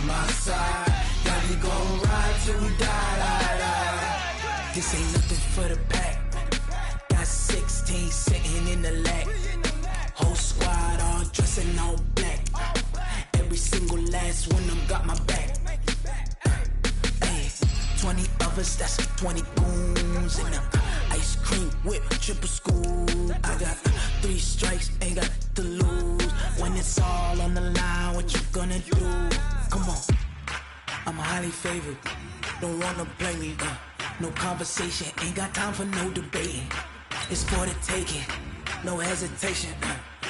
My side, now we gon' ride till we die. This ain't nothing for the pack. Got 16 sitting in the lap. Whole squad all dressing all black. Every single last one of them got my back. Hey, 20 of us, that's 20 goons in them. Ice cream whip, triple school. I got 3 strikes, ain't got to lose. When it's all on the line, what you gonna do? Come on, I'm highly favored. Don't wanna play me, no conversation. Ain't got time for no debating. It's for the taking, no hesitation.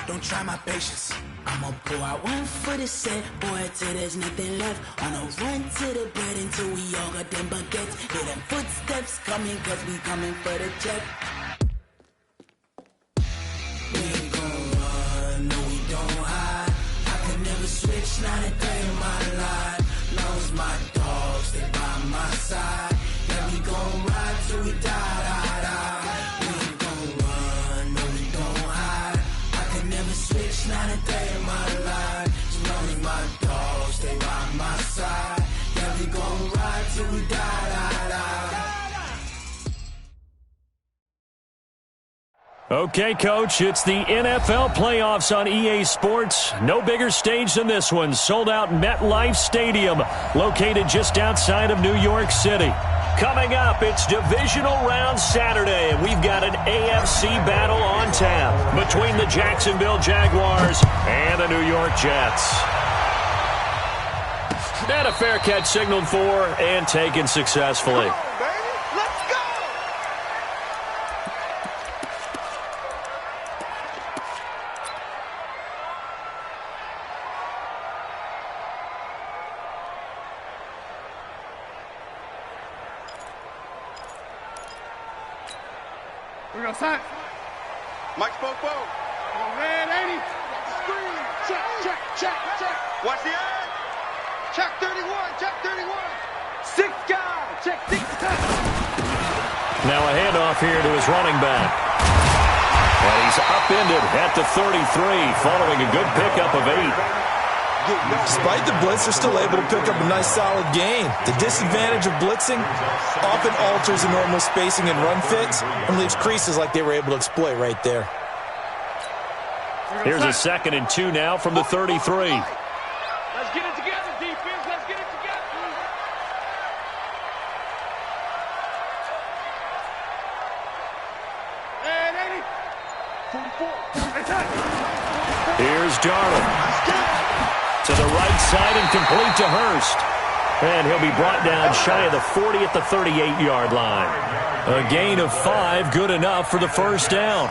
Don't try my patience. I'ma pull out one for the set, boy, till there's nothing left. On a run to the bread until we all got them baguettes. Hear them footsteps coming, cause we coming for the check. We ain't gon' run, no we don't hide. I could never switch, not a day in my life. Long as my dogs, they by my side. Yeah, we gon' ride till we die. We ain't gon' run, no we don't hide. I could never switch, not a day in my life. As long as my dogs, they by my side. Yeah, we gon' ride till we die. Okay, Coach, it's the NFL playoffs on EA Sports. No bigger stage than this one. Sold out MetLife Stadium, located just outside of New York City. Coming up, it's Divisional Round Saturday, and we've got an AFC battle on tap between the Jacksonville Jaguars and the New York Jets. And a fair catch signaled for and taken successfully. Mike Spoke. Red 80. Screen. Check. Watch the eye. Check 31. Check 31. 6 guy. Check 6 guy. Now a handoff here to his running back. And he's upended at the 33 following a good pickup of 8. Despite the blitz, they're still able to pick up a nice solid gain. The disadvantage of blitzing often alters the normal spacing and run fits and leaves creases like they were able to exploit right there. Here's a 2nd and 2 now from the 33. Let's get it together, defense. Let's get it together. And 80. 44. Here's Darnold. To the right side and complete to Hurst. And he'll be brought down shy of the 40 at the 38-yard line. A gain of 5, good enough for the first down.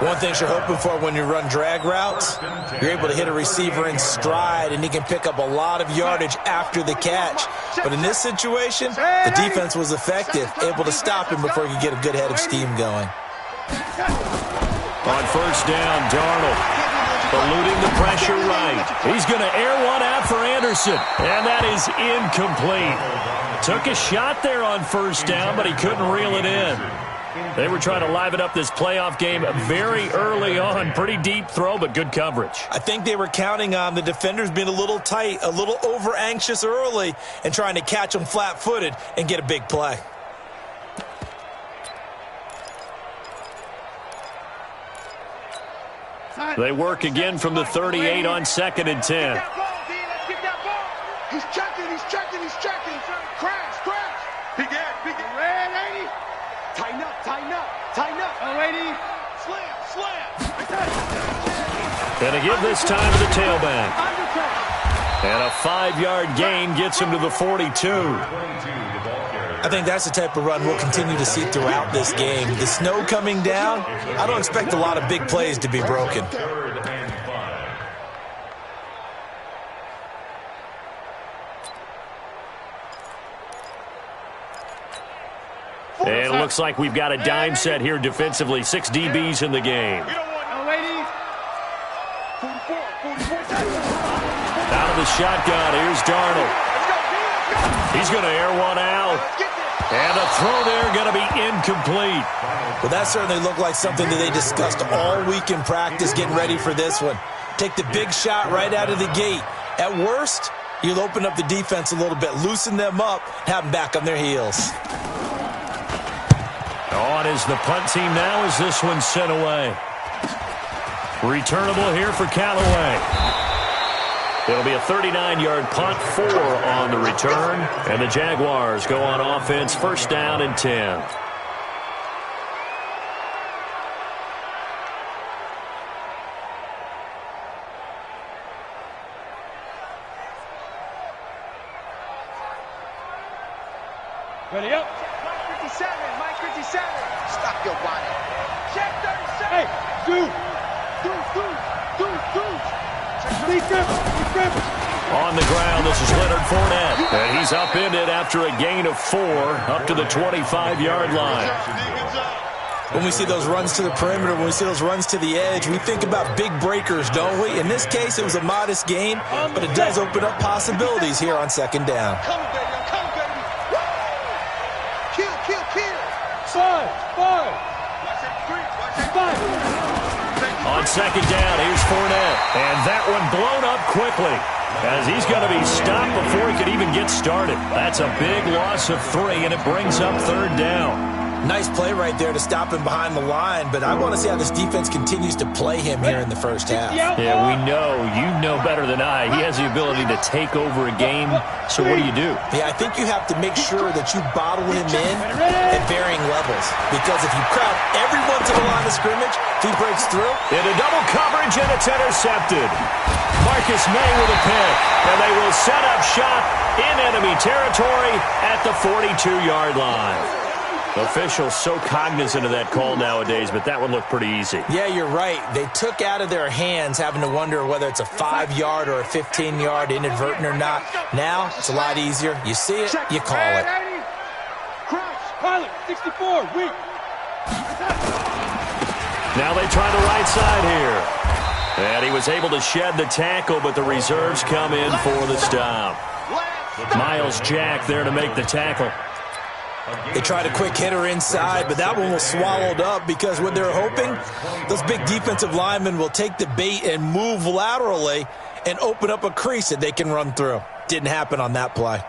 One thing you're hoping for when you run drag routes, you're able to hit a receiver in stride, and he can pick up a lot of yardage after the catch. But in this situation, the defense was effective, able to stop him before he could get a good head of steam going. On first down, Darnold. Eluding the pressure right. He's going to air one out for Anderson. And that is incomplete. Took a shot there on first down, but he couldn't reel it in. They were trying to liven up this playoff game very early on. Pretty deep throw, but good coverage. I think they were counting on the defenders being a little tight, a little over-anxious early, and trying to catch them flat-footed and get a big play. They work again from the 38 on 2nd and 10. He's checking. Crash. Big red 80. Tighten up. Oh, 80. Slam. And to give this time to the tailback. And a 5-yard gain gets him to the 42. I think that's the type of run we'll continue to see throughout this game. The snow coming down, I don't expect a lot of big plays to be broken. And it looks like we've got a dime set here defensively. 6 DBs in the game. Out of the shotgun, here's Darnold. He's going to air one out. And a throw there going to be incomplete. Well, that certainly looked like something that they discussed all week in practice getting ready for this one. Take the big shot right out of the gate. At worst, you'll open up the defense a little bit, loosen them up, have them back on their heels. On is the punt team now as this one's sent away. Returnable here for Callaway. It'll be a 39-yard punt, 4 on the return. And the Jaguars go on offense, first down and 10. Ready up. Mike 57, Mike 57. Stop your body. Check 37. Hey, do. On the ground, this is Leonard Fournette. And he's upended after a gain of 4 up to the 25-yard line. When we see those runs to the perimeter, when we see those runs to the edge, we think about big breakers, don't we? In this case, it was a modest gain, but it does open up possibilities here on second down. Come, baby. Come, baby. Kill. Five. Watch that 3. On second down, here's Fournette. And that one blown up quickly as he's going to be stopped before he could even get started. That's a big loss of 3, and it brings up third down. Nice play right there to stop him behind the line, but I want to see how this defense continues to play him here in the first half. Yeah, we know. You know better than I. He has the ability to take over a game, so what do? Yeah, I think you have to make sure that you bottle him in at varying levels, because if you crowd everyone to the line of scrimmage, if he breaks through. Into double coverage, and it's intercepted. Marcus May with a pick, and they will set up shop in enemy territory at the 42-yard line. Officials so cognizant of that call nowadays, but that one looked pretty easy. Yeah, you're right. They took out of their hands having to wonder whether it's a 5-yard or a 15-yard, inadvertent or not. Now, it's a lot easier. You see it, you call it. Pilot, 64, weak. Now they try the right side here. And he was able to shed the tackle, but the reserves come in for the stop. Miles Jack there to make the tackle. They tried a quick hitter inside, but that one was swallowed up because what they're hoping, those big defensive linemen will take the bait and move laterally and open up a crease that they can run through. Didn't happen on that play.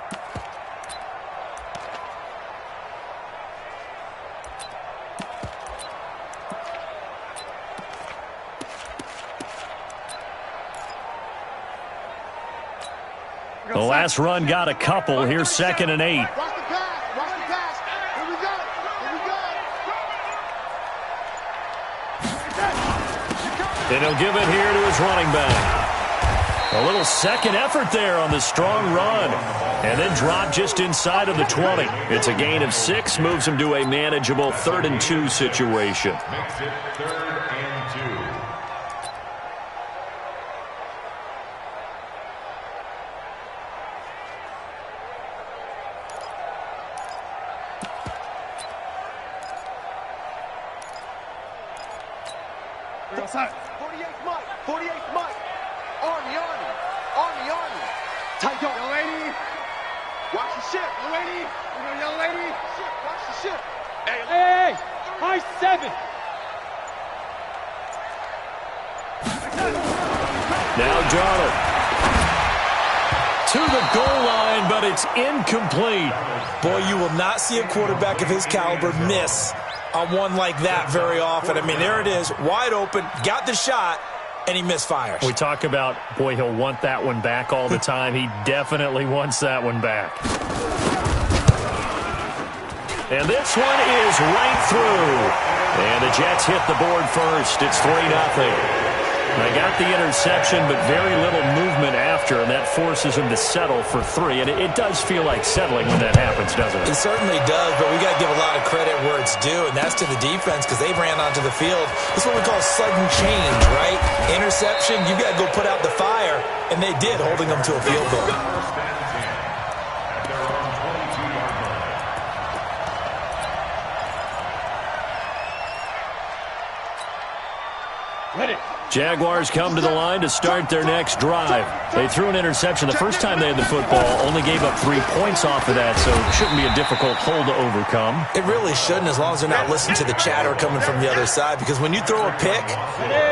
The last run got a couple. Here's 2nd and 8. And he'll give it here to his running back. A little second effort there on the strong run. And then drop just inside of the 20. It's a gain of 6, moves him to a manageable 3rd and 2 situation. Makes it 3rd and 2. Outside. 48th Mike. Army. Tight go. Young lady. Watch the ship. Young lady. Young lady. Watch the ship. Hey. High 7. Now Darnold. To the goal line, but it's incomplete. Boy, you will not see a quarterback of his caliber miss on one like that very often. I mean, there it is, wide open, got the shot, and he misfires. We talk about, boy, he'll want that one back all the time. He definitely wants that one back. And this one is right through. And the Jets hit the board first. It's 3-0. They got the interception, but very little movement after, and that forces him to settle for 3. And it does feel like settling when that happens, doesn't it? It certainly does, but we got to give a lot of credit where it's due, and that's to the defense because they ran onto the field. This is what we call sudden change, right? Interception, you got to go put out the fire, and they did, holding them to a field goal. Jaguars come to the line to start their next drive. They threw an interception the first time they had the football, only gave up 3 points off of that, so it shouldn't be a difficult hole to overcome. It really shouldn't, as long as they're not listening to the chatter coming from the other side, because when you throw a pick,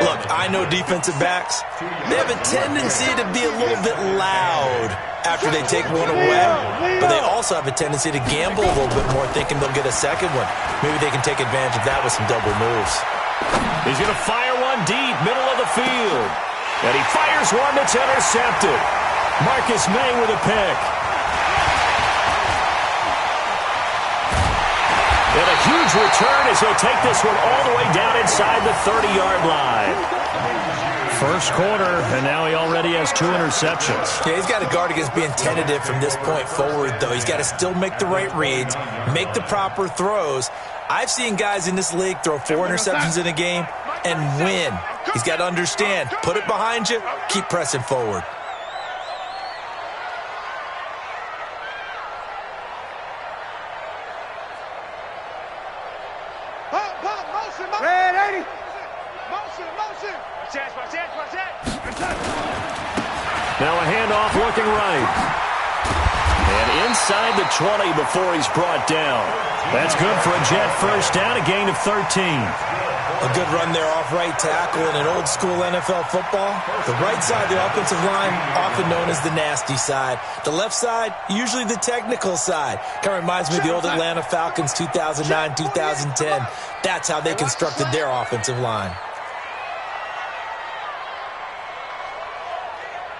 look, I know defensive backs, they have a tendency to be a little bit loud after they take one away, but they also have a tendency to gamble a little bit more, thinking they'll get a second one. Maybe they can take advantage of that with some double moves. He's going to fire one deep, middle of the field. And he fires one that's intercepted. Marcus May with a pick. And a huge return as he'll take this one all the way down inside the 30-yard line. First quarter, and now he already has 2 interceptions. Yeah, he's got to guard against being tentative from this point forward, though. He's got to still make the right reads, make the proper throws. I've seen guys in this league throw 4 interceptions in a game and win. He's got to understand, put it behind you, keep pressing forward. Red 80. Motion. Watch it. Now a handoff looking right. And inside the 20 before he's brought down. That's good for a Jet first down, a gain of 13. A good run there off right tackle in an old school NFL football. The right side, the offensive line, often known as the nasty side. The left side, usually the technical side. Kind of reminds me of the old Atlanta Falcons 2009, 2010. That's how they constructed their offensive line.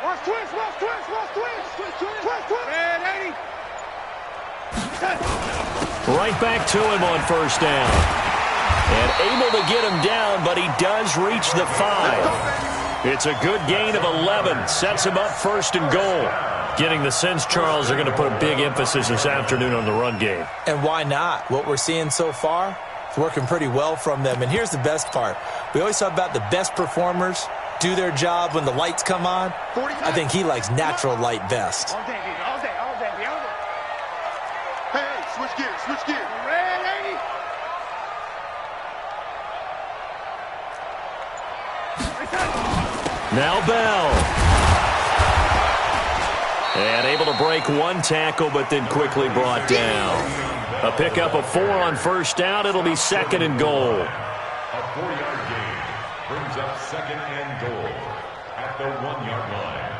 Watch twist. Red 80. Right back to him on first down. And able to get him down, but he does reach the 5. It's a good gain of 11. Sets him up first and goal. Getting the sense, Charles, they're going to put a big emphasis this afternoon on the run game. And why not? What we're seeing so far is working pretty well from them. And here's the best part. We always talk about the best performers do their job when the lights come on. I think he likes natural light best. All day. Hey, switch gear. Red 80. Now Bell. And able to break one tackle, but then quickly brought down. A pickup of 4 on first down. It'll be second and goal. A 4-yard gain brings up second and goal at the 1-yard line.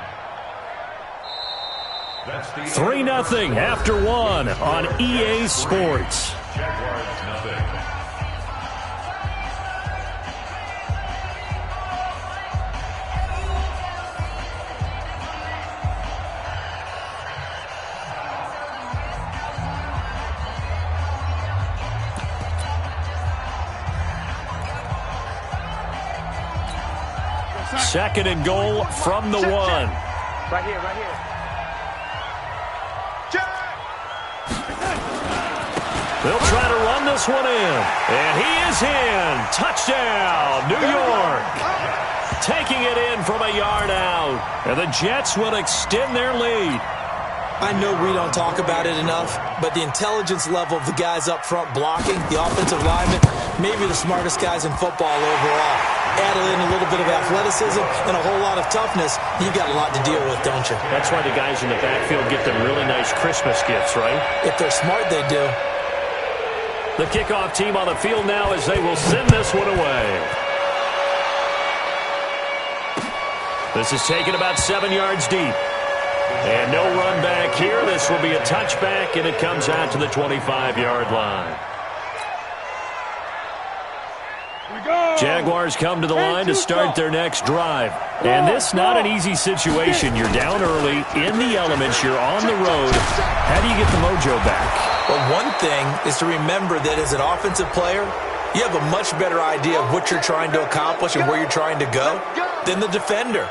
That's the 3-0 after 1 on EA Sports. Jaguars nothing. Second and goal from the 1. Right here. They'll try to run this one in. And he is in. Touchdown, New York. Taking it in from a yard out. And the Jets will extend their lead. I know we don't talk about it enough, but the intelligence level of the guys up front blocking, the offensive linemen, maybe the smartest guys in football overall. Add in a little bit of athleticism and a whole lot of toughness, you've got a lot to deal with, don't you? That's why the guys in the backfield get them really nice Christmas gifts, right? If they're smart, they do. The kickoff team on the field now as they will send this one away. This is taken about 7 yards deep. And no run back here. This will be a touchback, and it comes out to the 25-yard line. Jaguars come to the line to start their next drive. And this not an easy situation. You're down early, in the elements, you're on the road. How do you get the mojo back? Well, one thing is to remember that as an offensive player, You have a much better idea of what you're trying to accomplish and where you're trying to go than the defender.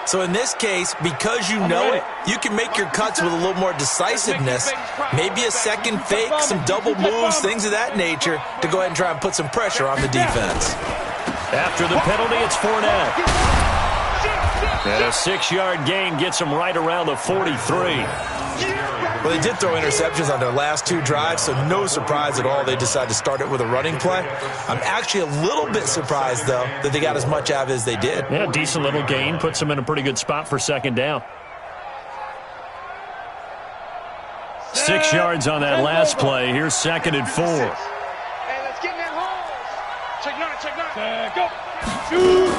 So in this case, because you know it, you can make your cuts with a little more decisiveness, maybe a second fake, some double moves, things of that nature, to go ahead and try and put some pressure on the defense. After the penalty, it's Fournette. And a 6-yard gain gets him right around the 43. Well, they did throw interceptions on their last 2 drives, so no surprise at all they decided to start it with a running play. I'm actually a little bit surprised, though, that they got as much out of it as they did. Yeah, decent little gain. Puts them in a pretty good spot for second down. 6 yards on that last play. Here's 2nd and 4. Hey, let's get in that hole. Check nine. Go. Shoot.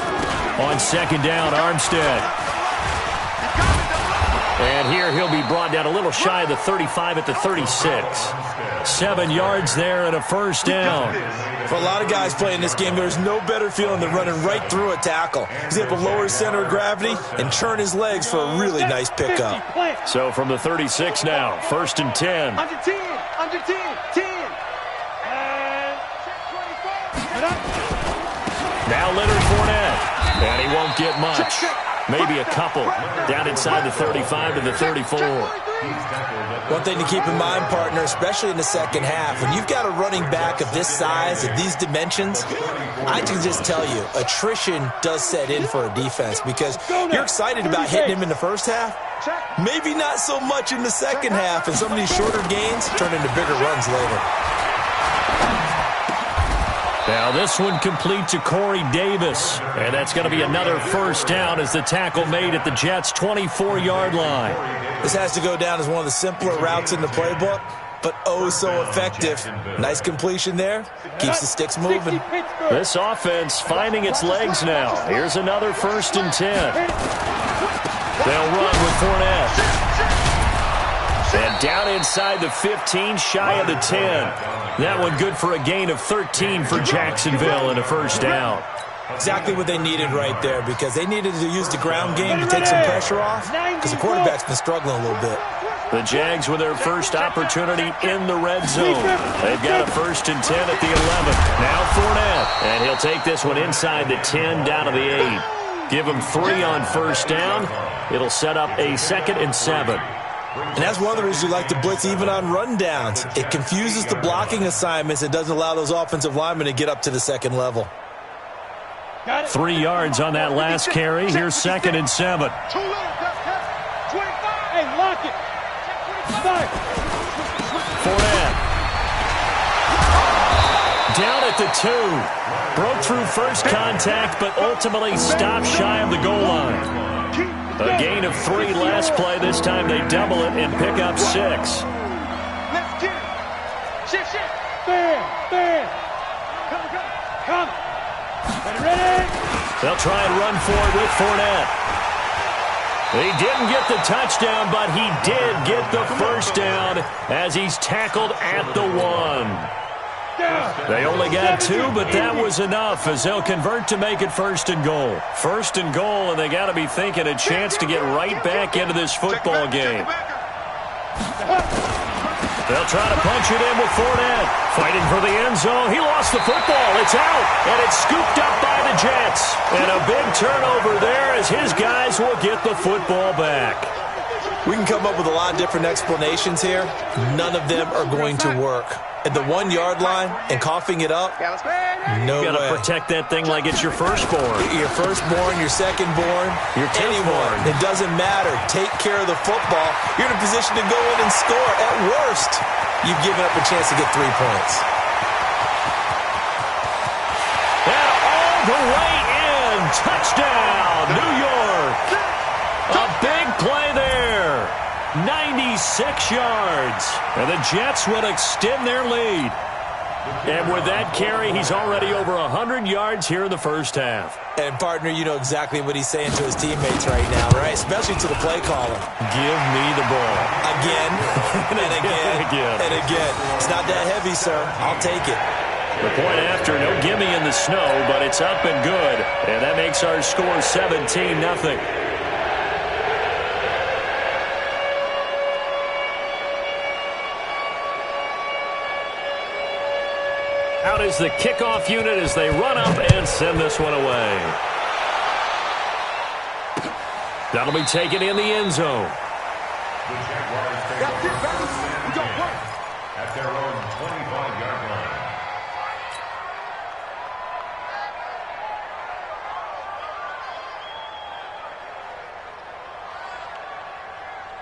On 2nd down, Armstead. And here he'll be brought down a little shy of the 35 at the 36. 7 yards there and a first down. For a lot of guys playing this game, there's no better feeling than running right through a tackle. He's able to lower his center of gravity and turn his legs for a really nice pickup. So from the 36 now, 1st and 10. Under 10. 10. And 24. Now Leonard Fournette. And he won't get much. Maybe a couple. Down inside the 35 to the 34. One thing to keep in mind, partner, especially in the second half, when you've got a running back of this size, of these dimensions, I can just tell you, attrition does set in for a defense because you're excited about hitting him in the first half. Maybe not so much in the second half, and some of these shorter gains turn into bigger runs later. Now this one complete to Corey Davis. And that's going to be another first down as the tackle made at the Jets' 24-yard line. This has to go down as one of the simpler routes in the playbook, but oh so effective. Nice completion there. Keeps the sticks moving. This offense finding its legs now. Here's another 1st and 10. They'll run with Fournette. And down inside the 15, shy of the 10. That one good for a gain of 13 for Jacksonville and a first down. Exactly what they needed right there because they needed to use the ground game to take some pressure off because the quarterback's been struggling a little bit. The Jags with their first opportunity in the red zone. They've got a 1st and 10 at the 11. Now Fournette. And he'll take this one inside the 10 down to the 8. Give him 3 on first down. It'll set up a 2nd and 7. And that's one of the reasons you like to blitz even on rundowns. It confuses the blocking assignments. It doesn't allow those offensive linemen to get up to the second level. 3 yards on that last carry. Here's 2nd and 7. Hey, lock it. Fournette. Down at the 2. Broke through first contact, but ultimately stopped shy of the goal line. A gain of 3 last play. This time they double it and pick up 6. Let's get it. Shift. Bam. Come. Ready. They'll try and run for it with Fournette. He didn't get the touchdown, but he did get the first down as he's tackled at the 1. They only got 2, but that was enough as they'll convert to make it 1st and goal. 1st and goal, and they got to be thinking a chance to get right back into this football game. They'll try to punch it in with Fournette. Fighting for the end zone. He lost the football. It's out, and it's scooped up by the Jets. And a big turnover there as his guys will get the football back. We can come up with a lot of different explanations here. None of them are going to work. At the 1-yard line and coughing it up, no way. You got to protect that thing like it's your firstborn. Your firstborn, your secondborn, your anyone. It doesn't matter. Take care of the football. You're in a position to go in and score. At worst, you've given up a chance to get 3 points. And all the way in. Touchdown, New York. A big play there. 96 yards. And the Jets will extend their lead. And with that carry, he's already over 100 yards here in the first half. And, partner, you know exactly what he's saying to his teammates right now, right? Especially to the play caller. Give me the ball. Again, and again, and again. It's not that heavy, sir. I'll take it. The point after, no gimme in the snow, but it's up and good. And that makes our score 17-0. Out out is the kickoff unit as they run up and send this one away. That'll be taken in the end zone. The Jaguars take over at their own 25-yard line.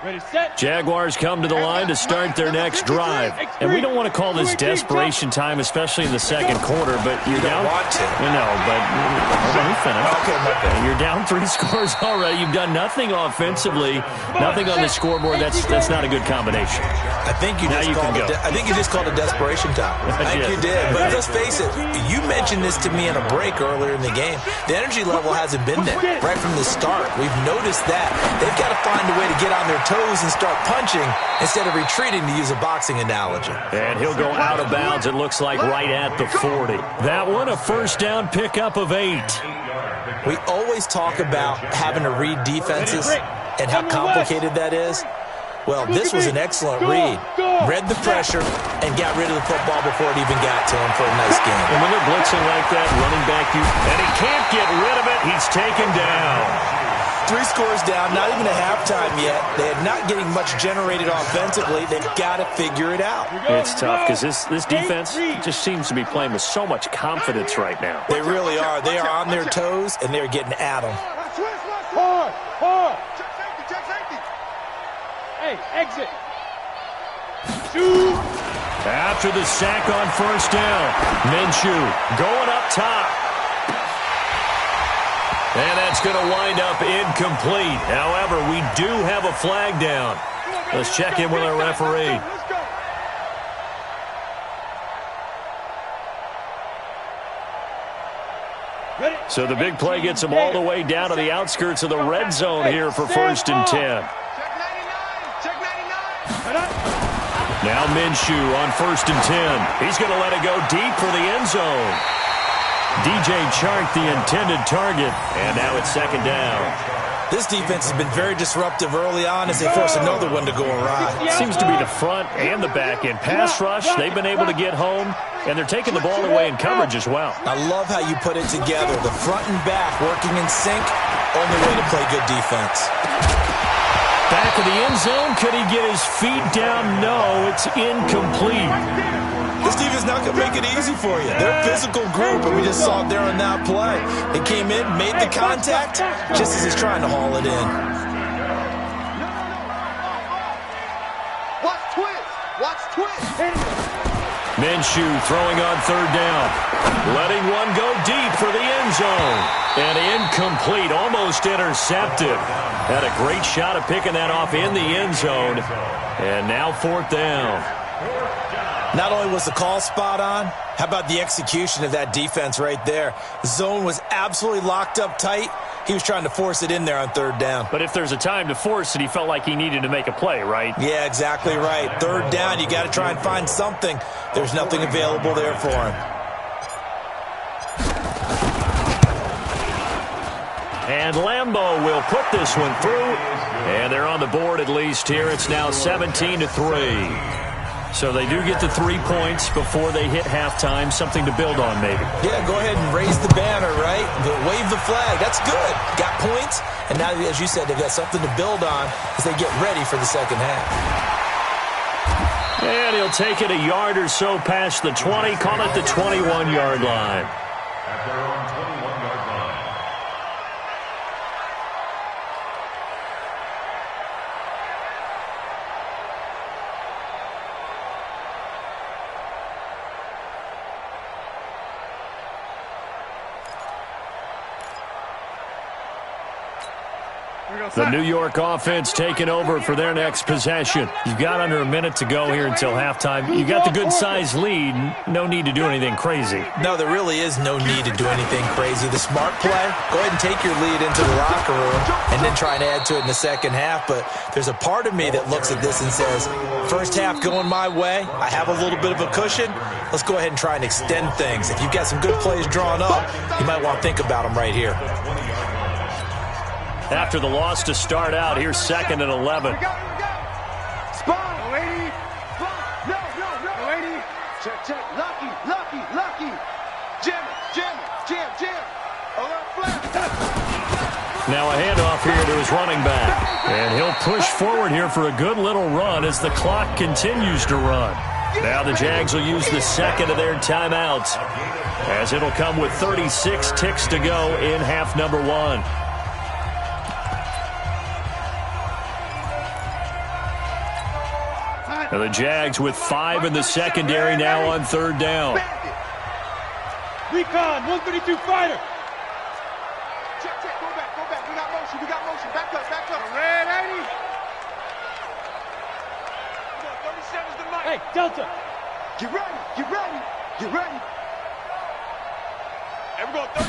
Ready, set. Jaguars come to the line to start their next drive. And we don't want to call this desperation time, especially in the second quarter, but you're down. Want to. No, but let me finish. Okay, my bad. You're down 3 scores already. You've done nothing offensively, nothing on the scoreboard. That's not a good combination. I think you just called it desperation time. I think you did. But let's face it, you mentioned this to me in a break earlier in the game. The energy level hasn't been there right from the start. We've noticed that. They've got to find a way to get on their toes and start punching instead of retreating, to use a boxing analogy. And he'll go out of bounds, it looks like, right at the 40. That one, a first down pickup of 8. We always talk about having to read defenses and how complicated that is. Well, this was an excellent read. Read the pressure and got rid of the football before it even got to him for a nice game. And when they're blitzing like that, running back, and he can't get rid of it, he's taken down. 3 scores down, not even a halftime yet. They are not getting much generated offensively. They've got to figure it out. It's tough because this defense just seems to be playing with so much confidence right now. They really are. They are on their toes, and they're getting at them. Hard. Check safety. Hey, exit. Shoot. After the sack on first down, Minshew going up top. And that's going to wind up incomplete. However, we do have a flag down. Let's check in with our referee. So the big play gets them all the way down to the outskirts of the red zone here for 1st and 10. Now Minshew on 1st and 10. He's going to let it go deep for the end zone. DJ Chark, the intended target, and now it's 2nd down. This defense has been very disruptive early on as they force another one to go awry. Seems to be the front and the back end. Pass rush, they've been able to get home, and they're taking the ball away in coverage as well. I love how you put it together. The front and back working in sync, only way to play good defense. Back of the end zone, could he get his feet down? No, it's incomplete. This defense not going to make it easy for you. They're a physical group, and we just saw it there on that play. They came in, made the contact, just as he's trying to haul it in. Watch twist. Minshew throwing on 3rd down. Letting one go deep for the end zone. And incomplete, almost intercepted. Had a great shot of picking that off in the end zone. And now 4th down. Not only was the call spot on, how about the execution of that defense right there? The zone was absolutely locked up tight. He was trying to force it in there on 3rd down. But if there's a time to force it, he felt like he needed to make a play, right? Yeah, exactly right. 3rd down, you got to try and find something. There's nothing available there for him. And Lambeau will put this one through. And they're on the board at least here. It's now 17-3. So they do get the 3 points before they hit halftime. Something to build on, maybe. Yeah, go ahead and raise the banner, right? Wave the flag. That's good. Got points. And now, as you said, they've got something to build on as they get ready for the second half. And he'll take it a yard or so past the 20. Call it the 21-yard line. At their own 21-yard line. The New York offense taking over for their next possession. You've got under a minute to go here until halftime. You got the good-sized lead. No need to do anything crazy. No, there really is no need to do anything crazy. The smart play, go ahead and take your lead into the locker room and then try and add to it in the second half. But there's a part of me that looks at this and says, first half going my way. I have a little bit of a cushion. Let's go ahead and try and extend things. If you've got some good plays drawn up, you might want to think about them right here. After the loss to start out, here's 2nd and 11. Spot. No, lady. Spot. No, lady. Check. Lucky. lucky. Jam, jam, jam, jam. Now a handoff here to his running back. And he'll push forward here for a good little run as the clock continues to run. Now the Jags will use the second of their timeouts, as it'll come with 36 ticks to go in half number one. Now the Jags with 5 in the secondary now on third down. Recon, 132 fighter. Check, go back. We got motion. Back up. Red 80. 37's the mic. Hey, Delta. Get ready. And we're going 30.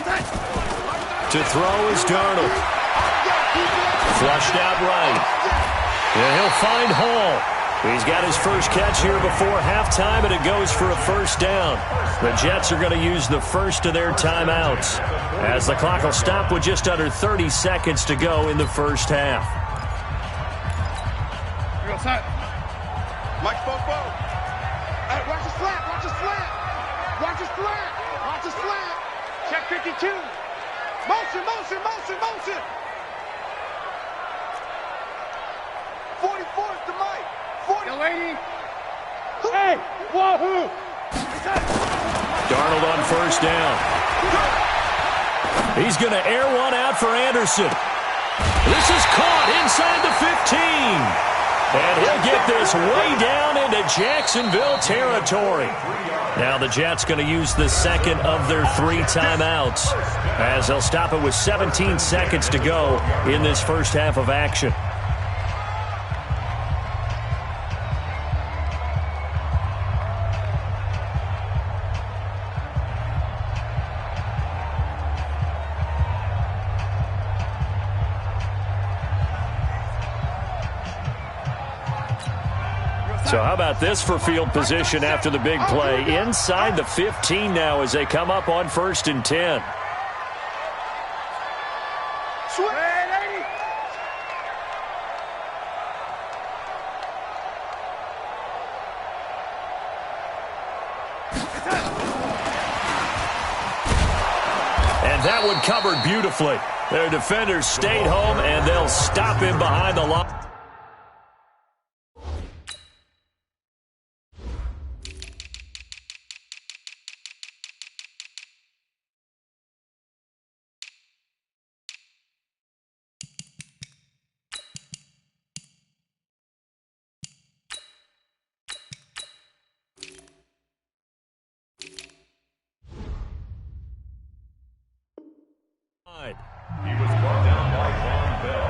To throw is Darnold. Flushed out right. And he'll find Hall. He's got his first catch here before halftime, and it goes for a first down. The Jets are going to use the first of their timeouts, as the clock will stop with just under 30 seconds to go in the first half. You're outside. Mike Bobo. Hey, watch the slant. Check 52. Motion. 44 is the mic. 40. Lady. Hey, wahoo! Darnold on first down. He's going to air one out for Anderson. This is caught inside the 15. And he'll get this way down into Jacksonville territory. Now the Jets going to use the second of their 3 timeouts, as they'll stop it with 17 seconds to go in this first half of action. So how about this for field position after the big play? Inside the 15 now as they come up on 1st and 10. And that one covered beautifully. Their defenders stayed home, and they'll stop him behind the line. He was brought down by Von Bell.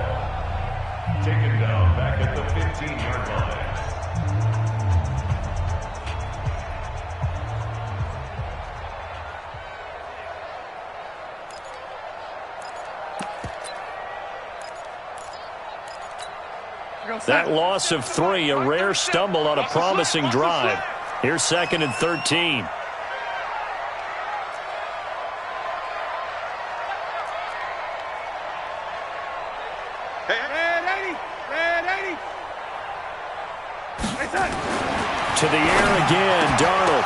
Taken down back at the 15-yard line. That loss of 3, a rare stumble on a promising drive. Here's 2nd and 13. To the air again, Darnold.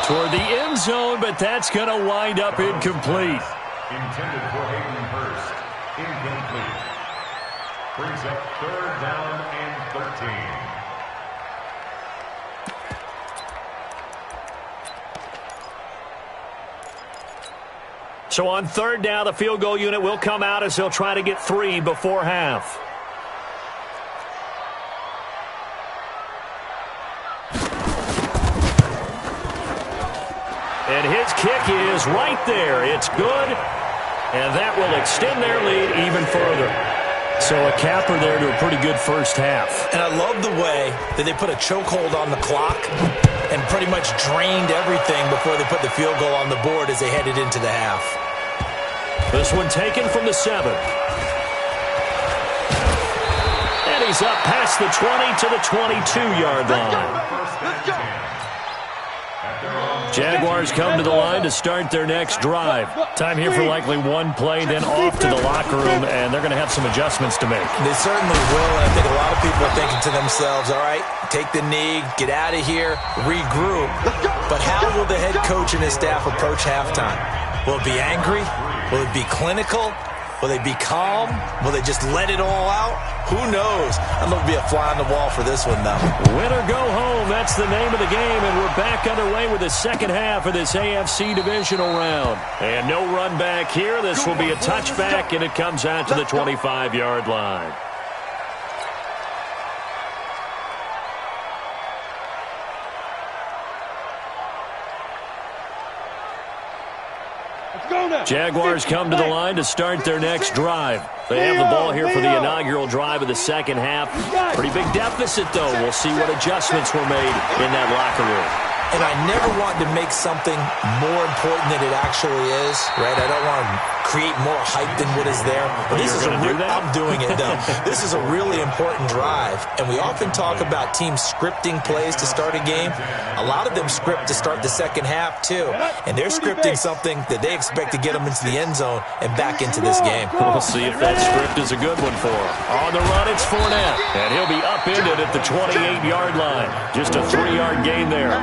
Toward the end zone, but that's going to wind up incomplete. Intended for Hayden Hurst. Incomplete. Brings up 3rd down and 13. So on 3rd down, the field goal unit will come out as they'll try to get 3 before half. And his kick is right there. It's good, and that will extend their lead even further. So a capper there to a pretty good first half. And I love the way that they put a chokehold on the clock and pretty much drained everything before they put the field goal on the board as they headed into the half. This one taken from the 7. And he's up past the 20 to the 22-yard line. Let's go. Jaguars come to the line to start their next drive. Time here for likely one play, then off to the locker room, and they're going to have some adjustments to make. They certainly will, and I think a lot of people are thinking to themselves, all right, take the knee, get out of here, regroup. But how will the head coach and his staff approach halftime? Will it be angry? Will it be clinical? Will they be calm? Will they just let it all out? Who knows? I'm going to be a fly on the wall for this one, though. Win or go home, that's the name of the game, and we're back underway with the second half of this AFC divisional round. And no run back here. This will be a touchback, and it comes out to the 25-yard line. Jaguars come to the line to start their next drive. They have the ball here for the inaugural drive of the second half. Pretty big deficit, though. We'll see what adjustments were made in that locker room. And I never want to make something more important than it actually is, right? I don't want to create more hype than what is there. But this is I'm doing it, though. This is a really important drive. And we often talk about teams scripting plays to start a game. A lot of them script to start the second half, too. And they're scripting something that they expect to get them into the end zone and back into this game. We'll see if that script is a good one for him. On the run, it's Fournette. And he'll be upended at the 28-yard line. Just a 3-yard gain there.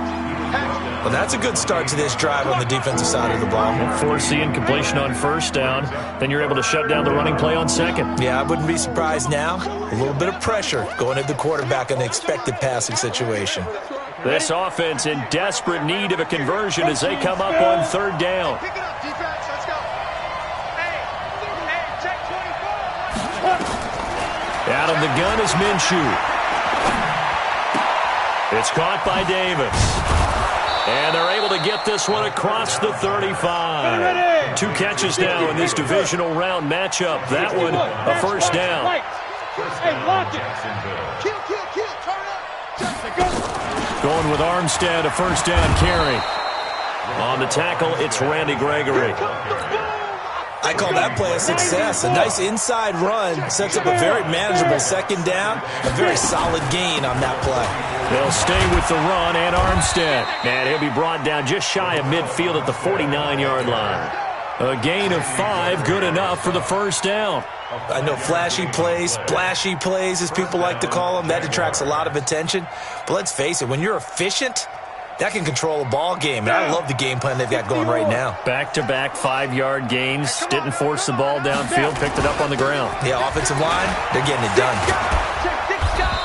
Well, that's a good start to this drive on the defensive side of the ball. Force the incompletion on first down. Then you're able to shut down the running play on second. Yeah, I wouldn't be surprised now. A little bit of pressure going at the quarterback in an expected passing situation. This offense in desperate need of a conversion as they come up on third down. Pick it up, defense. Let's go. Hey, check 24. Out of the gun is Minshew. It's caught by Davis. And they're able to get this one across the 35. 2 catches now in this divisional round matchup. That one, a first down. Hey, lock it. Kill. Turn up. Going with Armstead, a first down carry. On the tackle, it's Randy Gregory. I call that play a success. A nice inside run sets up a very manageable second down. A very solid gain on that play. They'll stay with the run and Armstead. And he'll be brought down just shy of midfield at the 49-yard line. A gain of 5, good enough for the first down. I know flashy plays, splashy plays, as people like to call them, that attracts a lot of attention. But let's face it, when you're efficient, that can control a ball game, and I love the game plan they've got going right now. Back-to-back 5-yard gains. Didn't force the ball downfield, picked it up on the ground. Yeah, offensive line, they're getting it done.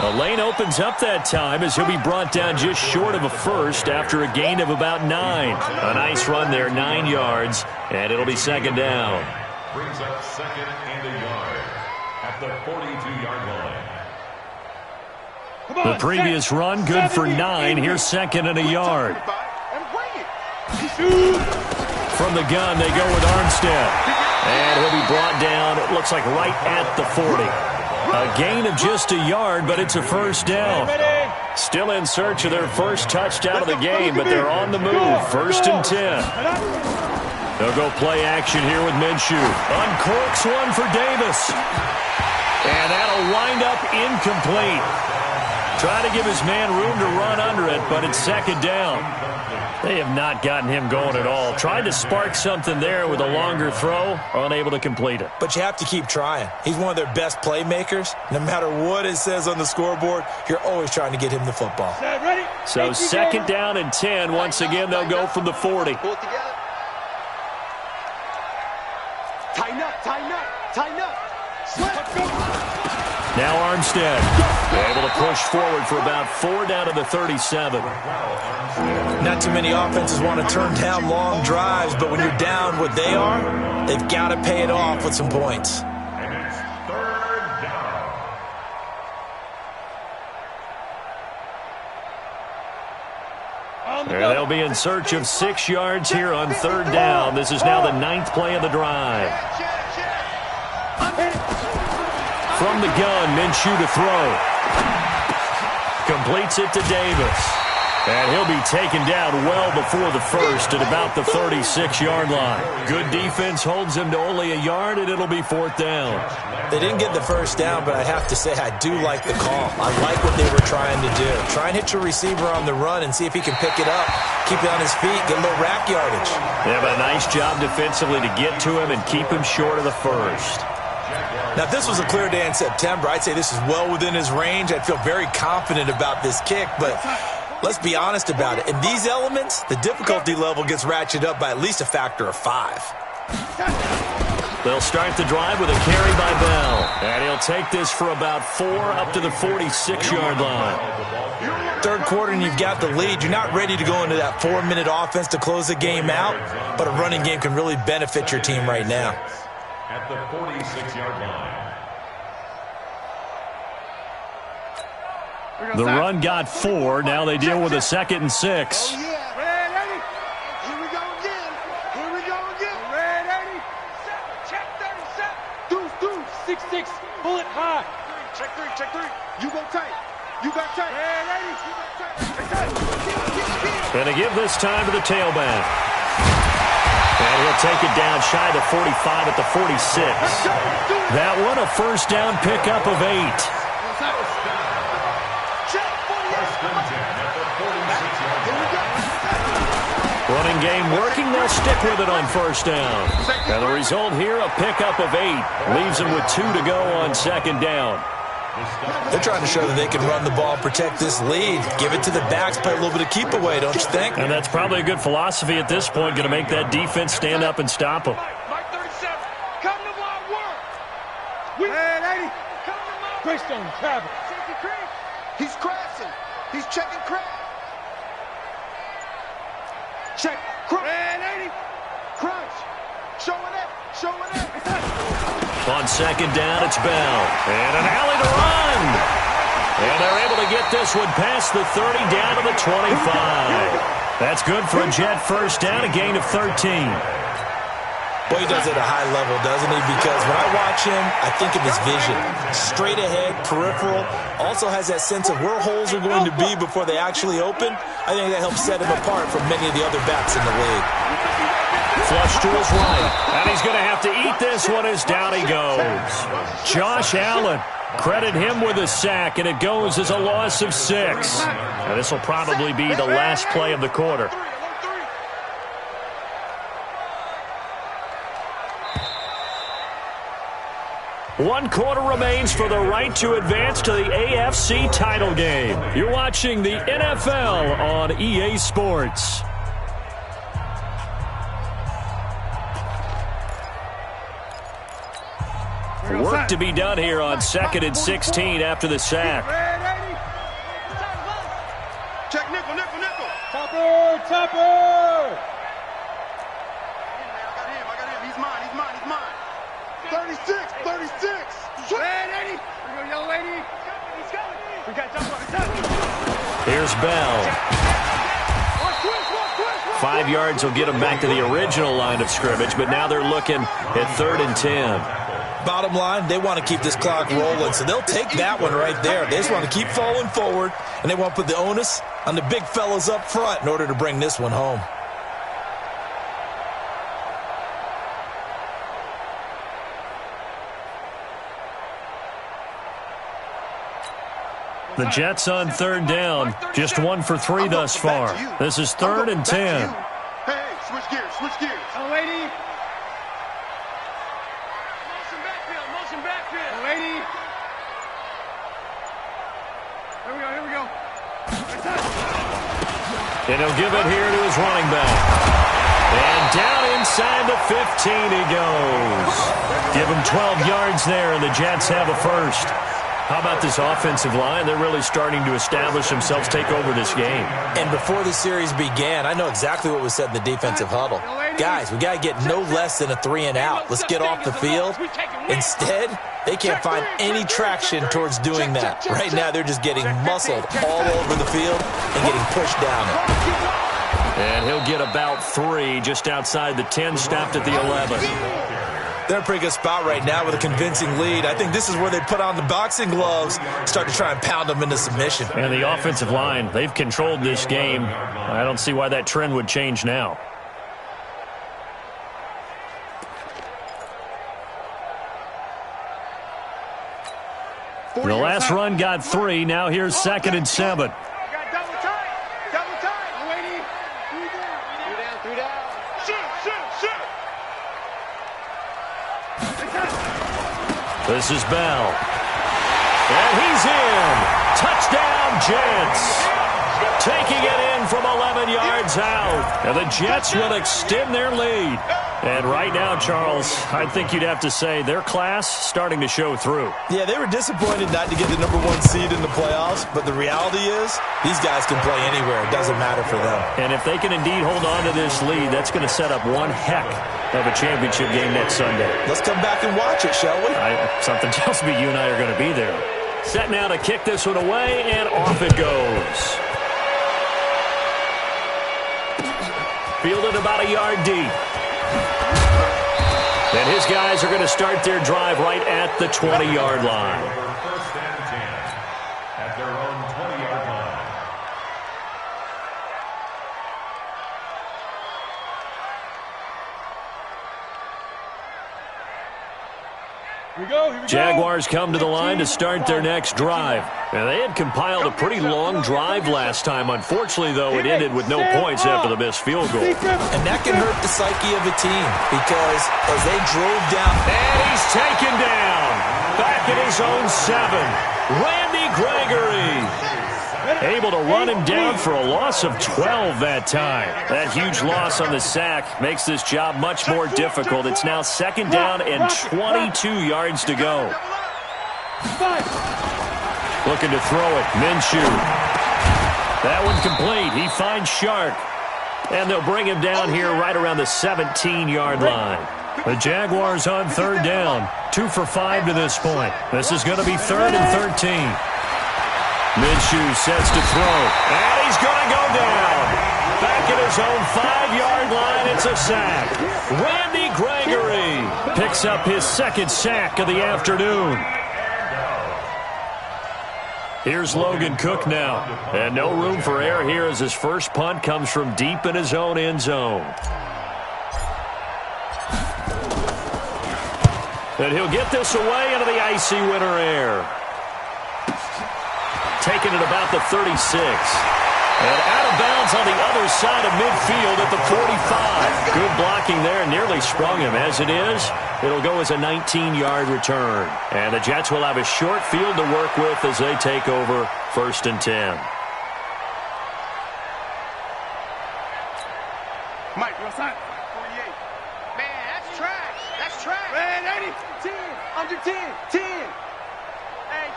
The lane opens up that time as he'll be brought down just short of a first after a gain of about 9. A nice run there, 9 yards, and it'll be second down. Brings up second and a yard at the 42-yard line. The previous run, good for 9. Here's second and a yard. From the gun, they go with Armstead. And he'll be brought down, it looks like right at the 40. A gain of just a yard, but it's a first down. Still in search of their first touchdown of the game, but they're on the move. First and 10. They'll go play action here with Minshew. Uncorks one for Davis. And that'll wind up incomplete. Trying to give his man room to run under it, but it's second down. They have not gotten him going at all. Tried to spark something there with a longer throw, unable to complete it. But you have to keep trying. He's one of their best playmakers. No matter what it says on the scoreboard, you're always trying to get him the football. So second down and 10. Once again, they'll go from the 40. Pull it together. Tighten up. Now Armstead able to push forward for about 4 down to the 37. Not too many offenses want to turn down long drives, but when you're down what they are, they've got to pay it off with some points. And it's third down. They'll be in search of 6 yards here on third down. This is now the 9th play of the drive. From the gun, Minshew to throw. Completes it to Davis. And he'll be taken down well before the first at about the 36-yard line. Good defense holds him to only a yard, and it'll be 4th down. They didn't get the first down, but I have to say I do like the call. I like what they were trying to do. Try and hit your receiver on the run and see if he can pick it up, keep it on his feet, get a little rack yardage. They have a nice job defensively to get to him and keep him short of the first. Now, if this was a clear day in September, I'd say this is well within his range. I'd feel very confident about this kick, but let's be honest about it. In these elements, the difficulty level gets ratcheted up by at least a factor of 5. They'll start the drive with a carry by Bell. And he'll take this for about 4 up to the 46-yard line. Third quarter and you've got the lead. You're not ready to go into that 4-minute offense to close the game out, but a running game can really benefit your team right now. At the 46-yard line. The run got 4. Now they deal with a 2nd and 6. Bullet high. Check 3. You go tight. You got tight. Gonna give this time to the tailback. And he'll take it down shy of the 45 at the 46. That one a first down pickup of 8. Running game working. They'll stick with it on first down. And the result here, a pickup of 8. Leaves them with 2 to go on 2nd down. They're trying to show that they can run the ball, protect this lead. Give it to the backs, play a little bit of keep away, don't you think? And that's probably a good philosophy at this point. Going to make that defense stand up and stop them. Mike 37. Come to my work. Red 80. Come to my work. Greystone, Travis. He's crashing. He's checking crash. Check. Red 80. Crunch. Showing it. On 2nd down, it's Bell. And an alley to run. And they're able to get this one past the 30 down to the 25. That's good for a Jet first down, a gain of 13. Boy, he does it at a high level, doesn't he? Because when I watch him, I think of his vision. Straight ahead, peripheral. Also has that sense of where holes are going to be before they actually open. I think that helps set him apart from many of the other backs in the league. Flush to his right. And he's going to have to eat this one as down he goes. Josh Allen. Credit him with a sack, and it goes as a loss of 6. Now, this will probably be the last play of the quarter. One quarter remains for the right to advance to the AFC title game. You're watching the NFL on EA Sports. Work to be done here on 2nd and 16 after the sack. Check nickel. Topper. I got him. He's mine. 36. Red 80. Here we go, young lady. He's coming. We got jump. Here's Bell. 5 yards will get them back to the original line of scrimmage, but now they're looking at 3rd and 10. Bottom line, they want to keep this clock rolling, so they'll take that one right there. They just want to keep falling forward, and they want to put the onus on the big fellas up front in order to bring this one home. The Jets on 3rd down, just 1 for 3 thus far. This is 3rd and 10. Hey, switch gears. Oh, lady. Motion backfield. Lady. Here we go. And he'll give it here to his running back. And down inside the 15 he goes. Give him 12 yards there, and the Jets have a first. How about this offensive line? They're really starting to establish themselves, take over this game. And before the series began, I know exactly what was said in the defensive huddle. Guys, we got to get no less than a 3 and out. Let's get off the field. Instead, they can't find any traction towards doing that. Right now, they're just getting muscled all over the field and getting pushed down it. And he'll get about 3 just outside the 10, stopped at the 11. They're in a pretty good spot right now with a convincing lead. I think this is where they put on the boxing gloves, start to try and pound them into submission. And the offensive line, they've controlled this game. I don't see why that trend would change now. The last run got 3. Now here's 2nd and 7. This is Bell. And he's in. Touchdown, Jets. Taking it in from 11 yards out. And the Jets will extend their lead. And right now, Charles, I think you'd have to say their class starting to show through. Yeah, they were disappointed not to get the #1 seed in the playoffs, but the reality is these guys can play anywhere. It doesn't matter for them. And if they can indeed hold on to this lead, that's going to set up one heck of a championship game next Sunday. Let's come back and watch it, shall we? Something tells me you and I are going to be there. Set now to kick this one away, and off it goes. Fielded about a yard deep. And his guys are going to start their drive right at the 20-yard line. First and 10 at their own 20-yard line. Here we go. Jaguars come to the line to start their next drive. And they had compiled a pretty long drive last time. Unfortunately, though, it ended with no points after the missed field goal. And that can hurt the psyche of a team because as they drove down. And he's taken down. Back at his own 7. Randy Gregory. Able to run him down for a loss of 12 that time. That huge loss on the sack makes this job much more difficult. It's now 2nd down and 22 yards to go. Looking to throw it. Minshew. That one complete. He finds Shark. And they'll bring him down here right around the 17-yard line. The Jaguars on 3rd down. 2 for 5 to this point. This is going to be 3rd and 13. Minshew sets to throw. And he's going to go down. Back at his own 5-yard line, it's a sack. Randy Gregory picks up his 2nd sack of the afternoon. Here's Logan Cook now. And no room for error here as his first punt comes from deep in his own end zone. And he'll get this away into the icy winter air. Taking it about the 36. And out of bounds on the other side of midfield at the 45. Good blocking there, nearly sprung him. As it is, it'll go as a 19-yard return. And the Jets will have a short field to work with as they take over 1st and 10. Mike, what's that? 48. Man, that's trash. That's trash. Man, 80. 10. Under 10. 10. Hey,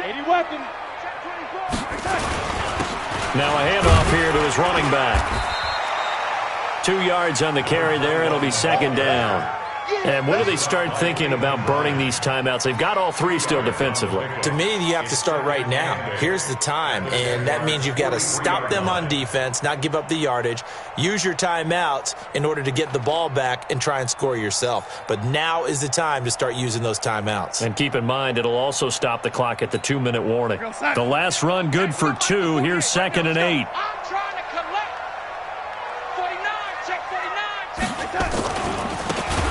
80 weapon. Now a handoff here to his running back. 2 yards on the carry there. It'll be 2nd down. And when do they start thinking about burning these timeouts? They've got all 3 still defensively. To me, you have to start right now. Here's the time, and that means you've got to stop them on defense, not give up the yardage, use your timeouts in order to get the ball back and try and score yourself. But now is the time to start using those timeouts. And keep in mind, it'll also stop the clock at the 2-minute warning. The last run good for 2. Here's 2nd and 8. I'm trying to collect. 49, check 49, check.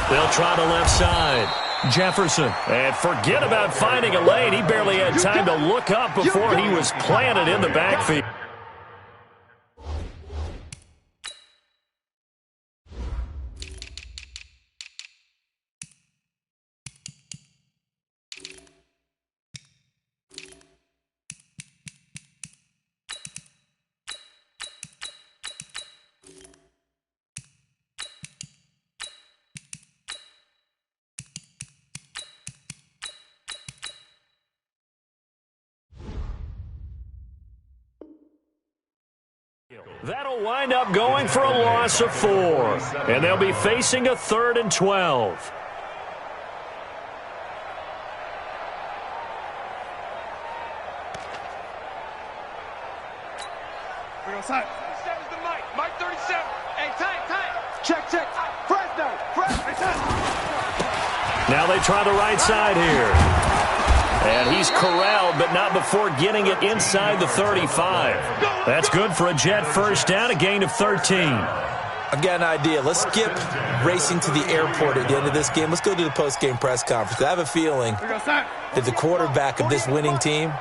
They'll try the left side. Jefferson. And forget about finding a lane. He barely had time to look up before he was planted in the backfield. That'll wind up going for a loss of 4. And they'll be facing a 3rd and 12. We're outside. 37's the Mike. Mike 37. Hey, tight. Check. Fresno. Now they try the right side here. And he's corralled, but not before getting it inside the 35. That's good for a Jet first down, a gain of 13. I've got an idea. Let's skip racing to the airport at the end of this game. Let's go to the post-game press conference. I have a feeling that the quarterback of this winning team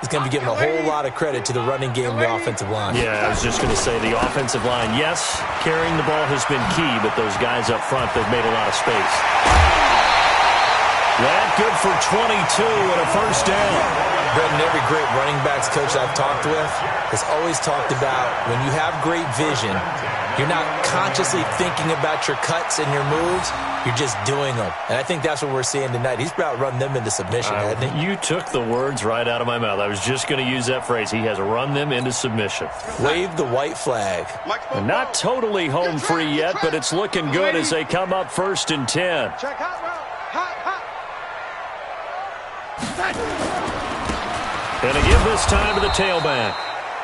is going to be giving a whole lot of credit to the running game and the offensive line. Yeah, I was just going to say the offensive line, yes, carrying the ball has been key, but those guys up front, they've made a lot of space. That good for 22 and a first down. Brendan, every great running backs coach I've talked with has always talked about when you have great vision, you're not consciously thinking about your cuts and your moves, you're just doing them. And I think that's what we're seeing tonight. He's about run them into submission, hasn't he? You took the words right out of my mouth. I was just going to use that phrase. He has run them into submission. Wave the white flag. And not totally home free yet, but it's looking good as they come up 1st and 10. Check hot route. Hot. Going to give this time to the tailback.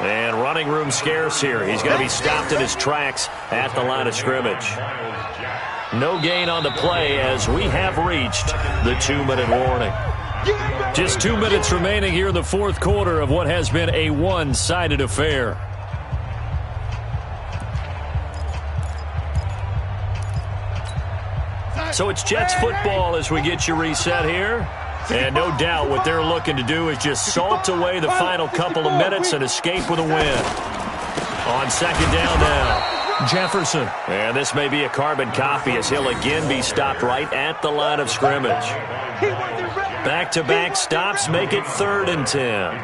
And running room scarce here. He's going to be stopped in his tracks at the line of scrimmage. No gain on the play as we have reached the 2-minute warning. Just 2 minutes remaining here in the fourth quarter of what has been a one-sided affair. So it's Jets football as we get you reset here. And no doubt what they're looking to do is just salt away the final couple of minutes and escape with a win. On second down now, Jefferson. And this may be a carbon copy as he'll again be stopped right at the line of scrimmage. Back-to-back stops make it 3rd and 10.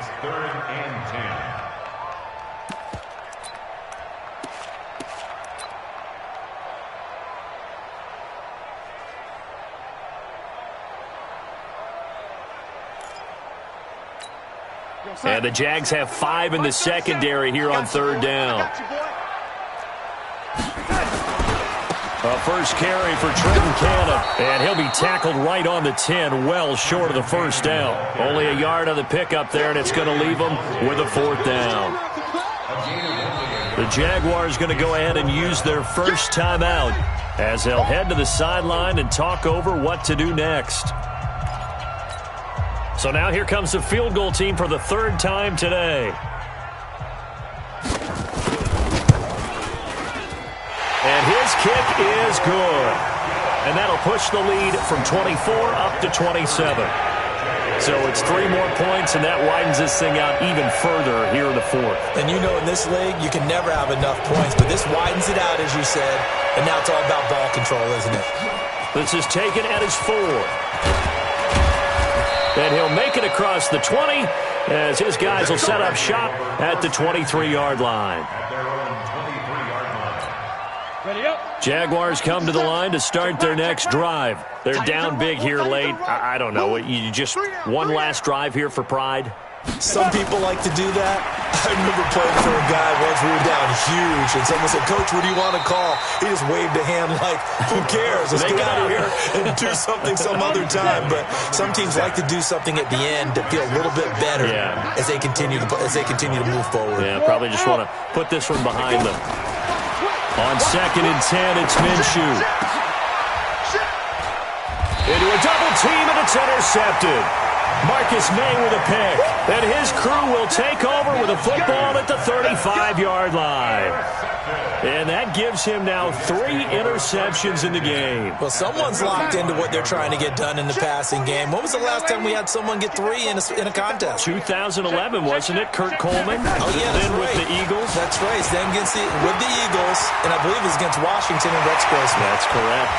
And the Jags have 5 in the secondary here on 3rd down. A first carry for Trenton Cannon. And he'll be tackled right on the 10, well short of the first down. Only a yard on the pickup there, and it's going to leave them with a 4th down. The Jaguars going to go ahead and use their first timeout as they'll head to the sideline and talk over what to do next. So now here comes the field goal team for the 3rd time today. And his kick is good. And that'll push the lead from 24 up to 27. So it's 3 more points, and that widens this thing out even further here in the 4th. And you know in this league, you can never have enough points, but this widens it out, as you said, and now it's all about ball control, isn't it? This is taken at his 4. And he'll make it across the 20 as his guys will set up shop at the 23-yard line. Jaguars come to the line to start their next drive. They're down big here late. I don't know. You just one last drive here for pride? Some people like to do that. I remember playing for a guy once we were down huge, and someone said, "Coach, what do you want to call?" He just waved a hand like, "Who cares? Let's get out of here and do something some other time." But some teams like to do something at the end to feel a little bit better as they continue to move forward. Yeah, probably just want to put this one behind them. On 2nd and 10, it's Minshew. Into a double team, and it's intercepted. Marcus May with a pick. And his crew will take over with a football at the 35-yard line. And that gives him now 3 interceptions in the game. Well, someone's locked into what they're trying to get done in the passing game. When was the last time we had someone get 3 in a contest? 2011, wasn't it? Kurt Coleman? Oh, yeah, that's then right. With the Eagles? That's right. Then with the Eagles, and I believe it was against Washington and Rex Grossman. That's correct.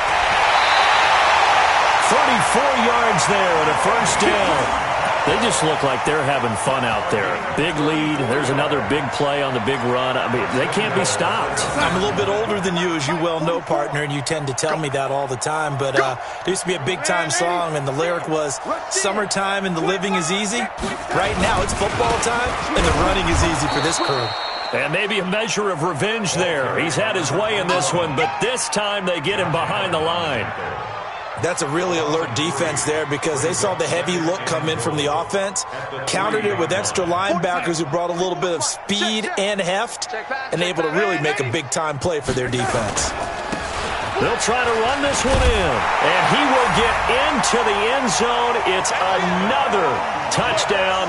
34 yards there and a first down. They just look like they're having fun out there. Big lead. There's another big play on the big run. I mean, they can't be stopped. I'm a little bit older than you, as you well know, partner, and you tend to tell me that all the time. But there used to be a big-time song, and the lyric was, "Summertime and the living is easy." Right now, it's football time, and the running is easy for this crew. And maybe a measure of revenge there. He's had his way in this one, but this time they get him behind the line. That's a really alert defense there because they saw the heavy look come in from the offense, countered it with extra linebackers who brought a little bit of speed and heft, and able to really make a big-time play for their defense. They'll try to run this one in, and he will get into the end zone. It's another touchdown.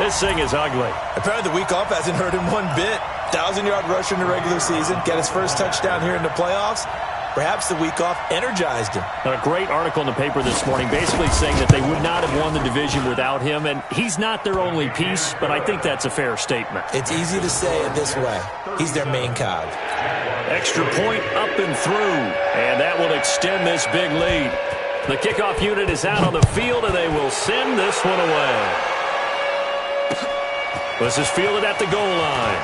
This thing is ugly. Apparently the week off hasn't hurt him one bit. 1,000-yard rusher in the regular season, get his first touchdown here in the playoffs. Perhaps the week off energized him. A great article in the paper this morning basically saying that they would not have won the division without him, and he's not their only piece, but I think that's a fair statement. It's easy to say it this way. He's their main cog. Extra point up and through, and that will extend this big lead. The kickoff unit is out on the field, and they will send this one away. This is fielded at the goal line.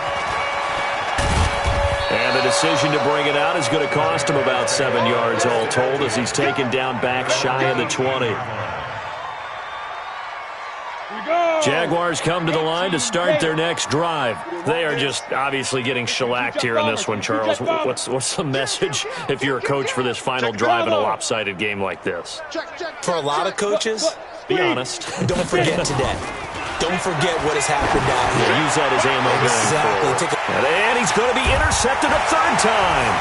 And the decision to bring it out is going to cost him about 7 yards all told as he's taken down back shy of the 20. Jaguars come to the line to start their next drive. They are just obviously getting shellacked here in this one, Charles. What's the message if you're a coach for this final drive in a lopsided game like this? For a lot of coaches, be honest. Don't forget today. Don't forget what has happened out here. Use that as ammo. Exactly. And he's going to be intercepted a third time.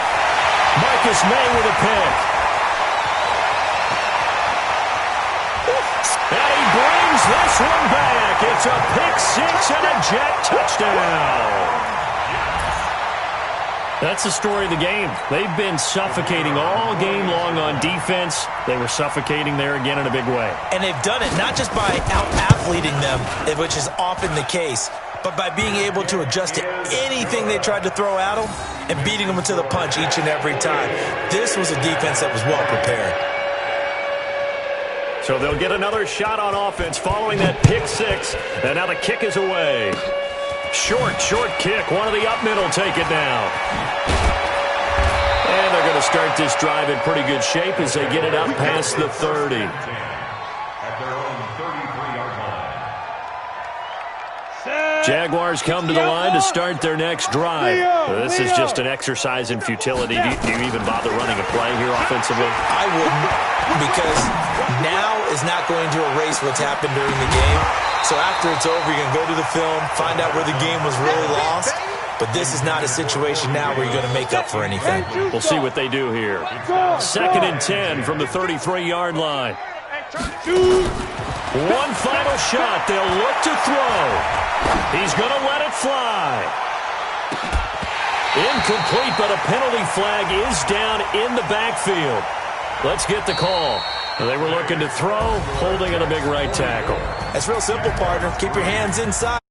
Marcus May with a pick. And he brings this one back. It's a pick six and a Jet touchdown. That's the story of the game. They've been suffocating all game long on defense. They were suffocating there again in a big way. And they've done it not just by out-athleting them, which is often the case, but by being able to adjust to anything they tried to throw at them and beating them to the punch each and every time. This was a defense that was well prepared. So they'll get another shot on offense following that pick six. And now the kick is away. Short kick. One of the up middle take it down. And they're going to start this drive in pretty good shape as they get it up past the 30. At their own 33-yard line. Jaguars come to the line to start their next drive. This is just an exercise in futility. Do you even bother running a play here offensively? I wouldn't, because now is not going to erase what's happened during the game. So after it's over, you're going to go to the film, find out where the game was really lost. But this is not a situation now where you're going to make up for anything. We'll see what they do here. 2nd and 10 from the 33-yard line. One final shot. They'll look to throw. He's going to let it fly. Incomplete, but a penalty flag is down in the backfield. Let's get the call. They were looking to throw, holding in a big right tackle. That's real simple, partner. Keep your hands inside.